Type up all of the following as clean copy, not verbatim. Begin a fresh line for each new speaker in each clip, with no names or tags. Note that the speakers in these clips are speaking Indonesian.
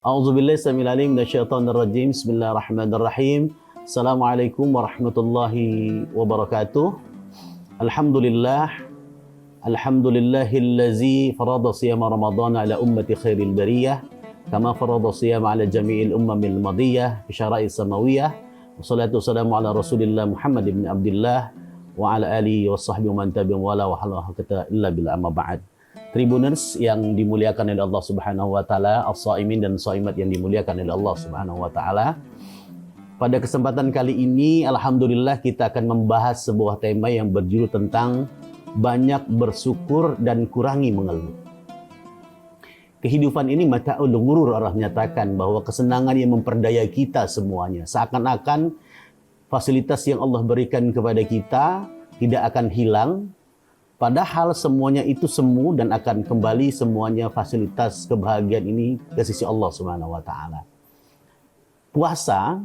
A'udzubillahi samil alim minasyaitonir rajim. Bismillahirrahmanirrahim. Assalamualaikum warahmatullahi wabarakatuh. Alhamdulillah. Alhamdulillahillazi farada siyama Ramadan ala ummati khairil bariyah kama farada siyama ala jami'il ummamil madiyah bi syara'i samawiyah. Wassalatu wassalamu ala Rasulillah Muhammad ibn Abdullah wa ala alihi washabbihi man tabi'ahum wa la hawla illa billah amma ba'd. Tribuners yang dimuliakan oleh Allah Subhanahu wa taala, as-shaimin dan shaimat yang dimuliakan oleh Allah Subhanahu wa taala. Pada kesempatan kali ini alhamdulillah kita akan membahas sebuah tema yang berjudul tentang banyak bersyukur dan kurangi mengeluh. Kehidupan ini mata'ul ghurur, Allah menyatakan bahwa kesenangan yang memperdaya kita semuanya. Seakan-akan fasilitas yang Allah berikan kepada kita tidak akan hilang. Padahal semuanya itu semu dan akan kembali semuanya fasilitas kebahagiaan ini ke sisi Allah Subhanahu wa taala. Puasa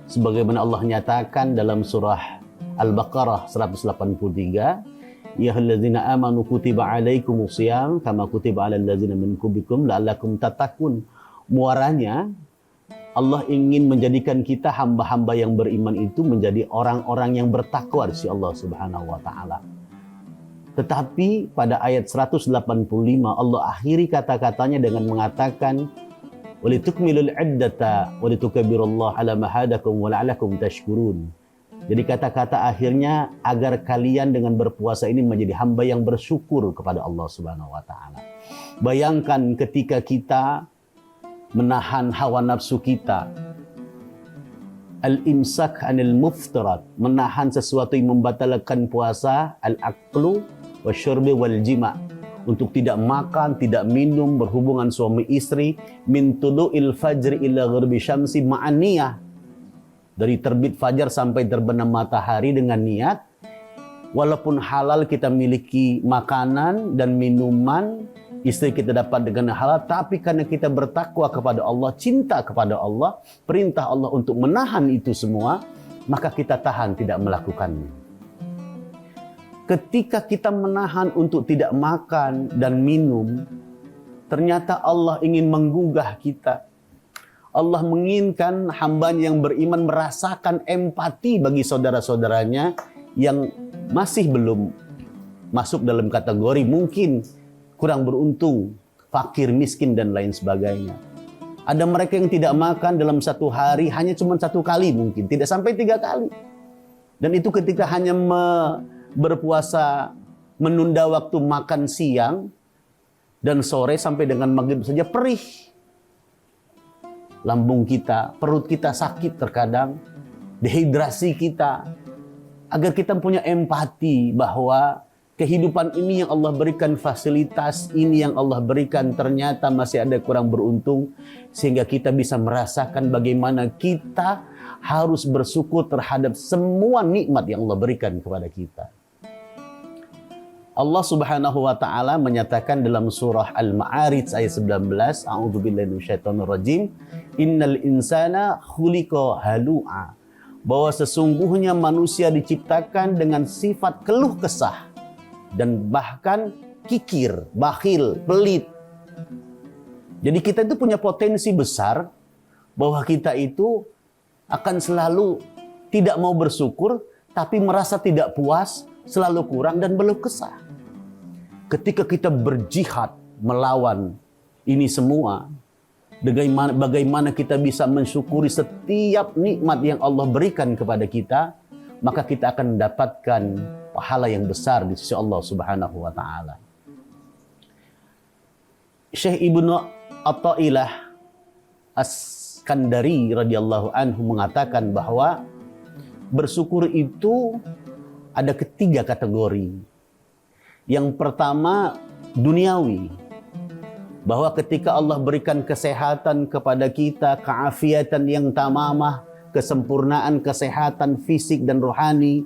sebagaimana Allah nyatakan dalam surah Al-Baqarah 183, ya ayyuhallazina amanu kutiba alaikumusiyam kama kutiba alal ladzina min qablikum la'allakum tattaqun. Muaranya Allah ingin menjadikan kita hamba-hamba yang beriman itu menjadi orang-orang yang bertakwa di sisi Allah Subhanahu wa taala. Tetapi pada ayat 185 Allah akhiri kata-katanya dengan mengatakan walitukmilul iddata walitukabbirullaha ala ma hadakum wa la'allakum tashkurun. Jadi kata-kata akhirnya agar kalian dengan berpuasa ini menjadi hamba yang bersyukur kepada Allah Subhanahu wa taala. Bayangkan ketika kita menahan hawa nafsu kita, al-imsak anil muftirat, menahan sesuatu yang membatalkan puasa, al-aqlu wasyurbi wal jima', untuk tidak makan, tidak minum, berhubungan suami istri, min tulu'il fajri ila ghurbi syamsi ma'aniyah, dari terbit fajar sampai terbenam matahari dengan niat. Walaupun halal kita miliki makanan dan minuman, istri kita dapat dengan halal, tapi karena kita bertakwa kepada Allah, cinta kepada Allah, perintah Allah untuk menahan itu semua, maka kita tahan tidak melakukannya. Ketika kita menahan untuk tidak makan dan minum, ternyata Allah ingin menggugah kita. Allah menginginkan hambanya yang beriman merasakan empati bagi saudara-saudaranya yang masih belum masuk dalam kategori mungkin kurang beruntung, fakir, miskin, dan lain sebagainya. Ada mereka yang tidak makan dalam satu hari hanya cuma satu kali mungkin, tidak sampai 3 kali. Dan itu ketika hanya berpuasa menunda waktu makan siang dan sore sampai dengan maghrib saja perih. Lambung kita, perut kita sakit terkadang, dehidrasi kita. Agar kita punya empati bahwa kehidupan ini yang Allah berikan, fasilitas ini yang Allah berikan, ternyata masih ada kurang beruntung, sehingga kita bisa merasakan bagaimana kita harus bersyukur terhadap semua nikmat yang Allah berikan kepada kita. Allah Subhanahu wa taala menyatakan dalam surah Al-Ma'arij ayat 19, a'udzubillahi minasyaitonir rajim, innal insana khuliqa halu'a, bahwa sesungguhnya manusia diciptakan dengan sifat keluh kesah dan bahkan kikir, bakhil, pelit. Jadi kita itu punya potensi besar bahwa kita itu akan selalu tidak mau bersyukur, tapi merasa tidak puas, selalu kurang dan berkeluh kesah. Ketika kita berjihad melawan ini semua, bagaimana kita bisa mensyukuri setiap nikmat yang Allah berikan kepada kita, maka kita akan mendapatkan pahala yang besar di sisi Allah Subhanahu wa taala. Syekh Ibnu Athaillah As-Skandari radhiyallahu anhu mengatakan bahwa bersyukur itu ada 3 kategori. Yang pertama duniawi, bahwa ketika Allah berikan kesehatan kepada kita, keafiatan yang tamamah, kesempurnaan kesehatan fisik dan rohani,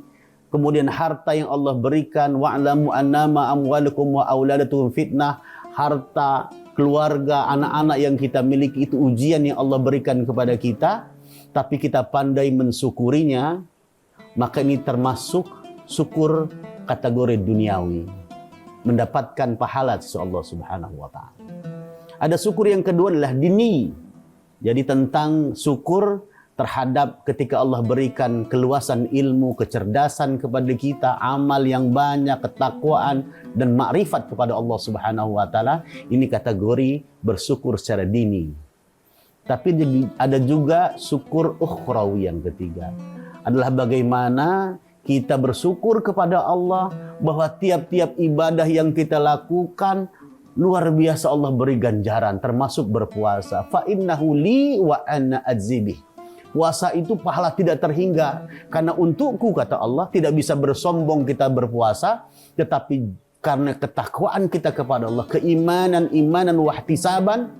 kemudian harta yang Allah berikan, wa'lamu annama amwalukum wa auladukum fitnah, harta, keluarga, anak-anak yang kita miliki itu ujian yang Allah berikan kepada kita, tapi kita pandai mensyukurinya, maka ini termasuk syukur kategori duniawi, mendapatkan pahala dari Allah Subhanahu wa taala. Ada syukur yang kedua adalah dini. Jadi tentang syukur terhadap ketika Allah berikan keluasan ilmu, kecerdasan kepada kita, amal yang banyak, ketakwaan dan makrifat kepada Allah Subhanahu wa taala. Ini kategori bersyukur secara dini. Tapi ada juga syukur ukhrawi yang ketiga. Adalah bagaimana kita bersyukur kepada Allah bahwa tiap-tiap ibadah yang kita lakukan luar biasa Allah beri ganjaran, termasuk berpuasa. Fa innahu li wa ana adzibih. Puasa itu pahala tidak terhingga. Karena untukku, kata Allah, tidak bisa bersombong kita berpuasa, tetapi karena ketakwaan kita kepada Allah, keimanan, wahtisaban,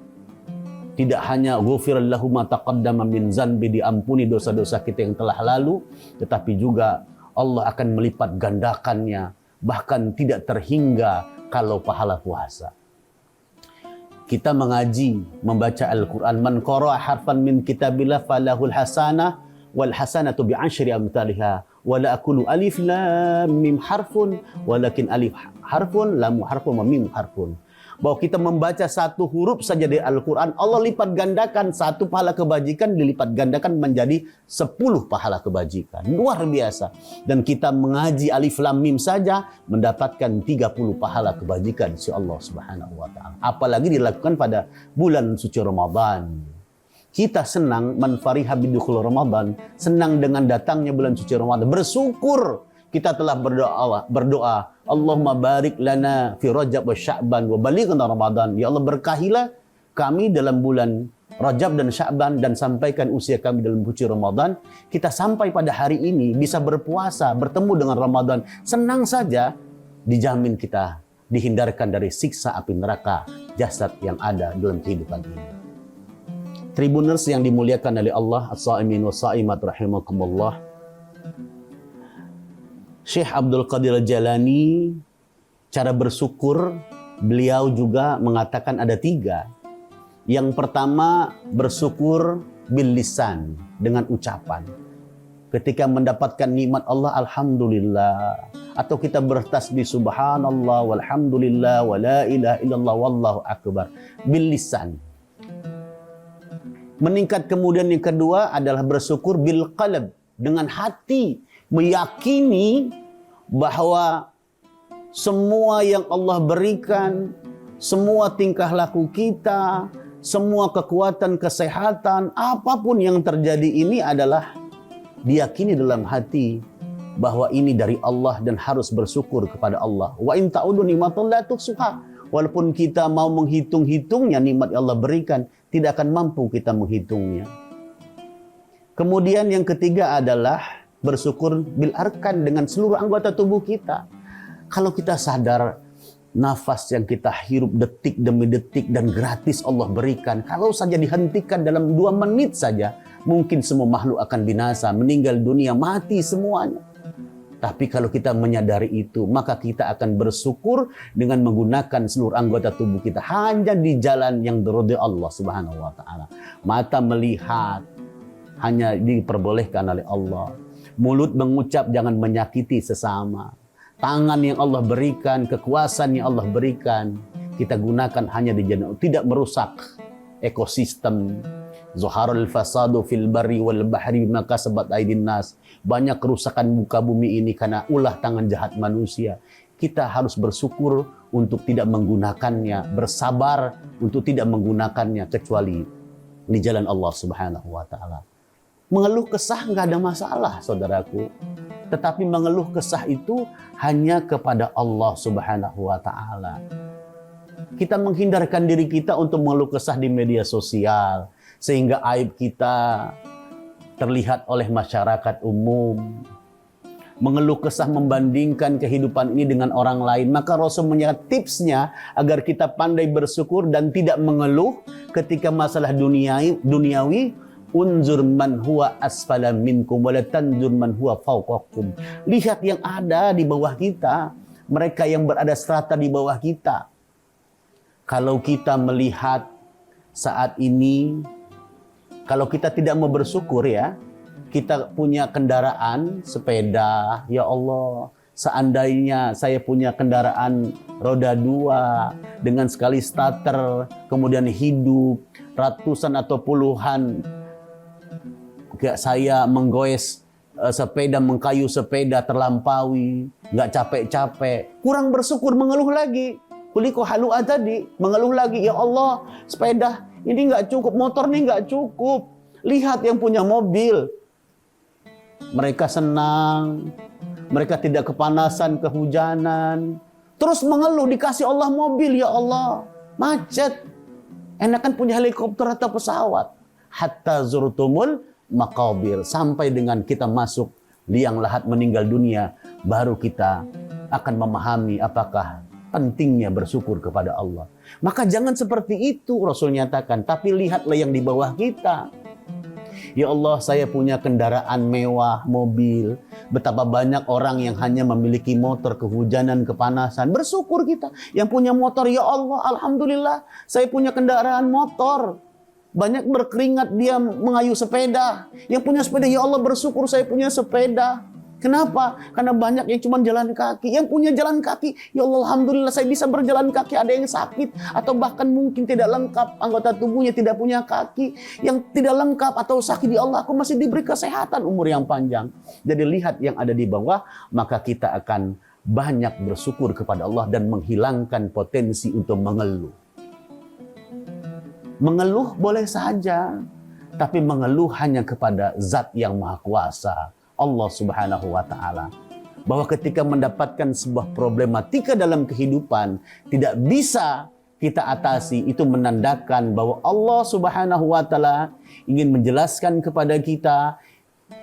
tidak hanya ghufira lahu ma taqaddama min zanbi, diampuni dosa-dosa kita yang telah lalu, tetapi juga Allah akan melipat gandakannya, bahkan tidak terhingga kalau pahala puasa. Kita mengaji, membaca Al-Quran. Man qara'a harfan min kitabillah falahul hasanah wal hasanatu bi'ashri amthaliha. Wa la aqulu alif lam mim harfun walakin alif harfun lam harfun wa mim harfun. Bahwa kita membaca satu huruf saja dari Al-Quran, Allah lipat gandakan satu pahala kebajikan, dilipat gandakan menjadi 10 pahala kebajikan. Luar biasa. Dan kita mengaji alif lam mim saja mendapatkan 30 pahala kebajikan si Allah Subhanahu wa taala. Apalagi dilakukan pada bulan suci Ramadan. Kita senang, man fariha bidukhul Ramadan, senang dengan datangnya bulan suci Ramadan, bersyukur. Kita telah berdoa, Allahumma barik lana fi Rajab wa Sya'ban wa balighna Ramadan. Ya Allah, berkahilah kami dalam bulan Rajab dan Sya'ban dan sampaikan usia kami dalam suci Ramadan. Kita sampai pada hari ini bisa berpuasa, bertemu dengan Ramadan. Senang saja, dijamin kita dihindarkan dari siksa api neraka jasad yang ada dalam kehidupan ini. Tribuners yang dimuliakan oleh Allah, as-sa'imin wa sa'imat rahimakumullah. Syekh Abdul Qadir Jalani, cara bersyukur, beliau juga mengatakan ada 3. Yang pertama, bersyukur bil lisan, dengan ucapan. Ketika mendapatkan nikmat Allah, alhamdulillah. Atau kita bertasbih subhanallah, walhamdulillah, wa la ilaha illallah, wallahu akbar. Bil lisan. Meningkat kemudian yang kedua adalah bersyukur bil qalb, dengan hati. Meyakini bahwa semua yang Allah berikan, semua tingkah laku kita, semua kekuatan, kesehatan, apapun yang terjadi ini adalah diyakini dalam hati bahwa ini dari Allah dan harus bersyukur kepada Allah. Wa in ta'udu ni'matallahi la tuhsuha. Walaupun kita mau menghitung-hitungnya nikmat yang Allah berikan, tidak akan mampu kita menghitungnya. Kemudian yang ketiga adalah bersyukur bil arkan, dengan seluruh anggota tubuh kita. Kalau kita sadar nafas yang kita hirup detik demi detik dan gratis Allah berikan, kalau saja dihentikan dalam 2 menit saja, mungkin semua makhluk akan binasa, meninggal dunia, mati semuanya. Tapi kalau kita menyadari itu, maka kita akan bersyukur dengan menggunakan seluruh anggota tubuh kita hanya di jalan yang diridhoi Allah Subhanahu wa taala. Mata melihat hanya diperbolehkan oleh Allah. Mulut mengucap jangan menyakiti sesama. Tangan yang Allah berikan, kekuasaan yang Allah berikan, kita gunakan hanya di jalan, tidak merusak ekosistem. Zaharul fasadu fil barri wal bahri bima kasabat aydin nas. Banyak kerusakan muka bumi ini karena ulah tangan jahat manusia. Kita harus bersyukur untuk tidak menggunakannya, bersabar untuk tidak menggunakannya kecuali di jalan Allah Subhanahu wa taala. Mengeluh kesah nggak ada masalah, saudaraku. Tetapi mengeluh kesah itu hanya kepada Allah Subhanahu wa taala. Kita menghindarkan diri kita untuk mengeluh kesah di media sosial, sehingga aib kita terlihat oleh masyarakat umum. Mengeluh kesah membandingkan kehidupan ini dengan orang lain. Maka Rasul menyatakan tipsnya agar kita pandai bersyukur dan tidak mengeluh ketika masalah duniawi. Unzur man huwa asfala minkum wa la tanzur man huwa fawqakum. Lihat yang ada di bawah kita, mereka yang berada strata di bawah kita. Kalau kita melihat saat ini, kalau kita tidak mau bersyukur ya, kita punya kendaraan, sepeda, ya Allah, Seandainya saya punya kendaraan roda 2 dengan sekali starter, kemudian hidup, ratusan atau puluhan kayak saya menggoes sepeda, mengkayu sepeda terlampaui, nggak capek-capek, kurang bersyukur, mengeluh lagi. Kuliko halu'a tadi, mengeluh lagi, ya Allah, sepeda ini nggak cukup, motor ini nggak cukup. Lihat yang punya mobil, mereka senang, mereka tidak kepanasan, kehujanan, terus mengeluh dikasih Allah mobil, ya Allah, macet. Enakan punya helikopter atau pesawat. Hatta zurtumul maqabir, sampai dengan kita masuk liang lahat meninggal dunia, baru kita akan memahami apakah pentingnya bersyukur kepada Allah. Maka jangan seperti itu Rasul nyatakan, tapi lihatlah yang di bawah kita. Ya Allah, saya punya kendaraan mewah, mobil. Betapa banyak orang yang hanya memiliki motor, kehujanan, kepanasan. Bersyukur kita. Yang punya motor, ya Allah, alhamdulillah, saya punya kendaraan motor. Banyak berkeringat dia mengayuh sepeda. Yang punya sepeda, ya Allah, bersyukur saya punya sepeda. Kenapa? Karena banyak yang cuma jalan kaki. Yang punya jalan kaki, ya Allah, alhamdulillah saya bisa berjalan kaki. Ada yang sakit atau bahkan mungkin tidak lengkap anggota tubuhnya, tidak punya kaki, yang tidak lengkap atau sakit, ya Allah, aku masih diberi kesehatan, umur yang panjang. Jadi lihat yang ada di bawah, maka kita akan banyak bersyukur kepada Allah dan menghilangkan potensi untuk mengeluh. Mengeluh boleh saja, tapi mengeluh hanya kepada Zat yang Maha Kuasa, Allah Subhanahu wa Ta'ala. Bahwa ketika mendapatkan sebuah problematika dalam kehidupan tidak bisa kita atasi, itu menandakan bahwa Allah Subhanahu wa Ta'ala ingin menjelaskan kepada kita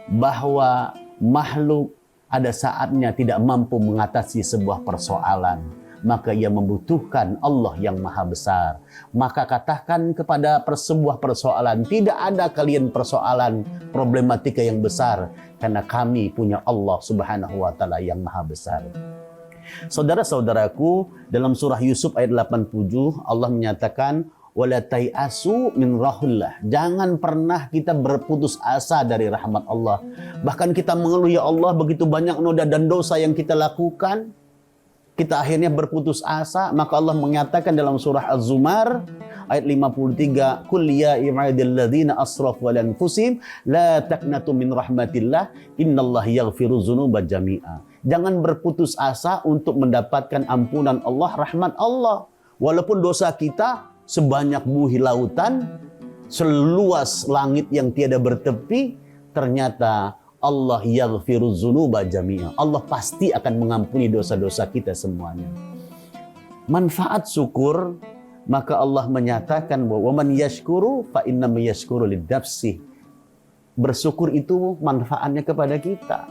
bahwa makhluk ada saatnya tidak mampu mengatasi sebuah persoalan, maka ia membutuhkan Allah yang Maha Besar. Maka katakan kepada sebuah persoalan, tidak ada kalian persoalan problematika yang besar, karena kami punya Allah Subhanahu wa Ta'ala yang Maha Besar. Saudara-saudaraku, dalam surah Yusuf ayat 87 Allah menyatakan, wala tai'asu min rahullah. Jangan pernah kita berputus asa dari rahmat Allah. Bahkan kita mengeluh, ya Allah, begitu banyak noda dan dosa yang kita lakukan, kita akhirnya berputus asa. Maka Allah menyatakan dalam surah Az-Zumar ayat 53, qul ya ibadilladzina asrafu ala anfusihim la taqnatu min rahmatillah innallaha yaghfiru dzunuba jami'a. Jangan berputus asa untuk mendapatkan ampunan Allah, rahmat Allah. Walaupun dosa kita sebanyak buih lautan, seluas langit yang tiada bertepi, ternyata Allah yaghfiru dzunuba jami'a. Allah pasti akan mengampuni dosa-dosa kita semuanya. Manfaat syukur, maka Allah menyatakan bahwa man yashkuru fa innama yashkuru linnafsih. Bersyukur itu manfaatnya kepada kita.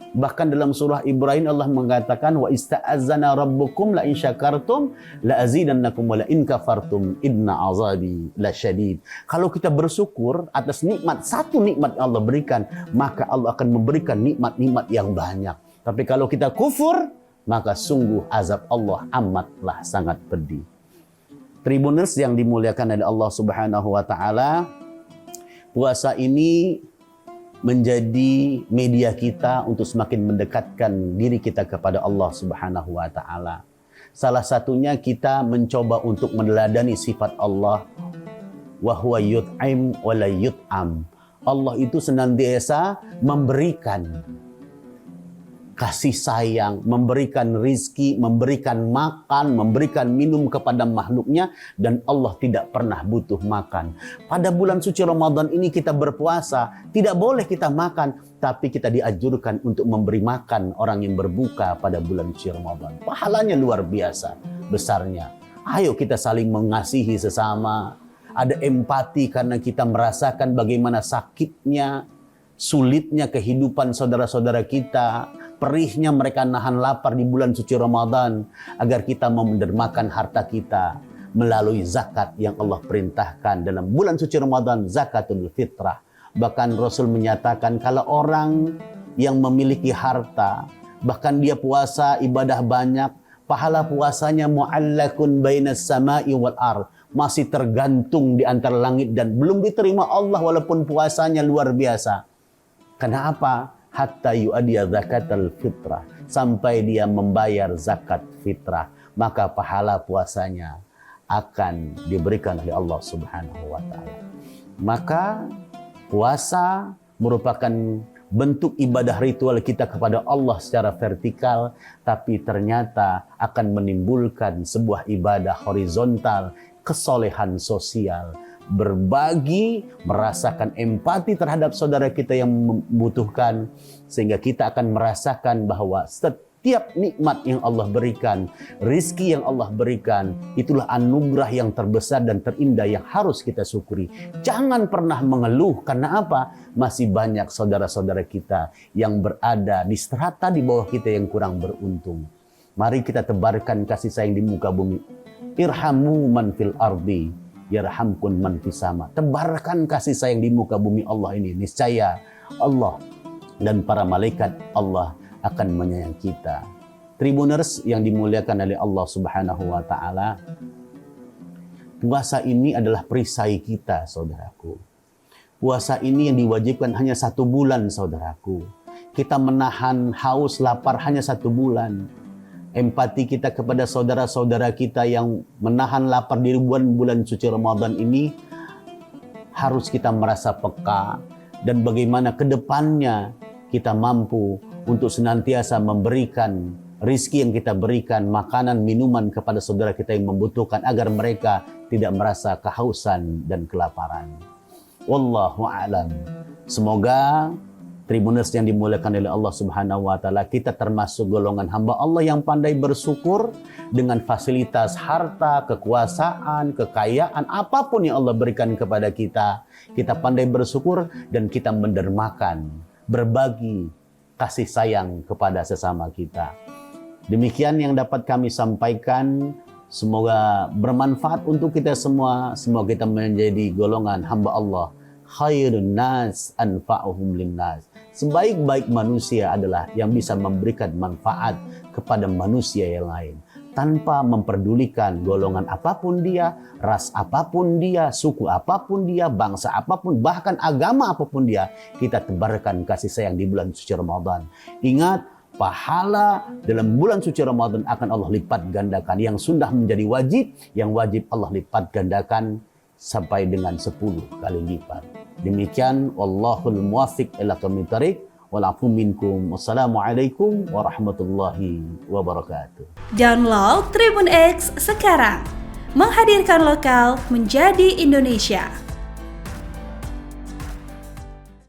Bahkan dalam surah Ibrahim Allah mengatakan, wa ista'azana rabbukum la in syakartum la azidannakum wa la in kafartum inna azabi lasyadid. Kalau kita bersyukur atas nikmat, satu nikmat yang Allah berikan, maka Allah akan memberikan nikmat-nikmat yang banyak. Tapi kalau kita kufur, maka sungguh azab Allah amatlah sangat pedih. Tribuners yang dimuliakan oleh Allah Subhanahu wa Ta'ala, puasa ini menjadi media kita untuk semakin mendekatkan diri kita kepada Allah Subhanahu wa Ta'ala. Salah satunya kita mencoba untuk meneladani sifat Allah, wa huwa yut'im wa la yut'am. Allah itu senantiasa memberikan kasih sayang, memberikan rizki, memberikan makan, memberikan minum kepada makhluknya, dan Allah tidak pernah butuh makan. Pada bulan suci Ramadan ini kita berpuasa, tidak boleh kita makan, tapi kita dianjurkan untuk memberi makan orang yang berbuka pada bulan suci Ramadan. Pahalanya luar biasa besarnya. Ayo kita saling mengasihi sesama, ada empati karena kita merasakan bagaimana sakitnya, sulitnya kehidupan saudara-saudara kita, perihnya mereka nahan lapar di bulan suci Ramadan, agar kita mau mendermakan harta kita melalui zakat yang Allah perintahkan dalam bulan suci Ramadan, zakatul fitrah. Bahkan Rasul menyatakan kalau orang yang memiliki harta, bahkan dia puasa ibadah banyak, pahala puasanya mu'allakun bainas sama'i wal ard, masih tergantung di antara langit dan belum diterima Allah walaupun puasanya luar biasa. Karena apa? Hatta yu'adiya zakatul fitrah, sampai dia membayar zakat fitrah, maka pahala puasanya akan diberikan oleh Allah Subhanahu wa taala. Maka puasa merupakan bentuk ibadah ritual kita kepada Allah secara vertikal, tapi ternyata akan menimbulkan sebuah ibadah horizontal, kesolehan sosial, berbagi, merasakan empati terhadap saudara kita yang membutuhkan, sehingga kita akan merasakan bahwa setiap nikmat yang Allah berikan, rizki yang Allah berikan, itulah anugerah yang terbesar dan terindah yang harus kita syukuri. Jangan pernah mengeluh, karena apa? Masih banyak saudara-saudara kita yang berada di strata di bawah kita yang kurang beruntung. Mari kita tebarkan kasih sayang di muka bumi. Irhamu man fil ardi yarhamkun man fis sama. Tebarkan kasih sayang di muka bumi Allah ini. Niscaya Allah dan para malaikat Allah akan menyayangi kita. Tribuners yang dimuliakan oleh Allah Subhanahu wa taala, puasa ini adalah perisai kita, saudaraku. Puasa ini yang diwajibkan hanya 1 bulan, saudaraku. Kita menahan haus lapar hanya 1 bulan. Empati kita kepada saudara-saudara kita yang menahan lapar di bulan suci Ramadan ini harus kita merasa peka, dan bagaimana ke depannya kita mampu untuk senantiasa memberikan rizki yang kita berikan, makanan, minuman kepada saudara kita yang membutuhkan, agar mereka tidak merasa kehausan dan kelaparan. Wallahu a'lam. Semoga Tribuners yang dimuliakan oleh Allah Subhanahu wa taala, kita termasuk golongan hamba Allah yang pandai bersyukur dengan fasilitas harta, kekuasaan, kekayaan, apapun yang Allah berikan kepada kita. Kita pandai bersyukur dan kita mendermakan, berbagi kasih sayang kepada sesama kita. Demikian yang dapat kami sampaikan. Semoga bermanfaat untuk kita semua. Semoga kita menjadi golongan hamba Allah. Khairun nas anfa'uhum linnas. Sebaik-baik manusia adalah yang bisa memberikan manfaat kepada manusia yang lain, tanpa memperdulikan golongan apapun dia, ras apapun dia, suku apapun dia, bangsa apapun, bahkan agama apapun dia. Kita tebarkan kasih sayang di bulan suci Ramadan. Ingat, pahala dalam bulan suci Ramadan akan Allah lipat gandakan. Yang sudah menjadi wajib, yang wajib Allah lipat gandakan sampai dengan 10 kali lipat. Demikian, wallahul muwaffiq ila aqwamit thariq, wal afu minkum. Wassalamualaikum warahmatullahi wabarakatuh.
Download Tribun X sekarang. Menghadirkan lokal menjadi Indonesia.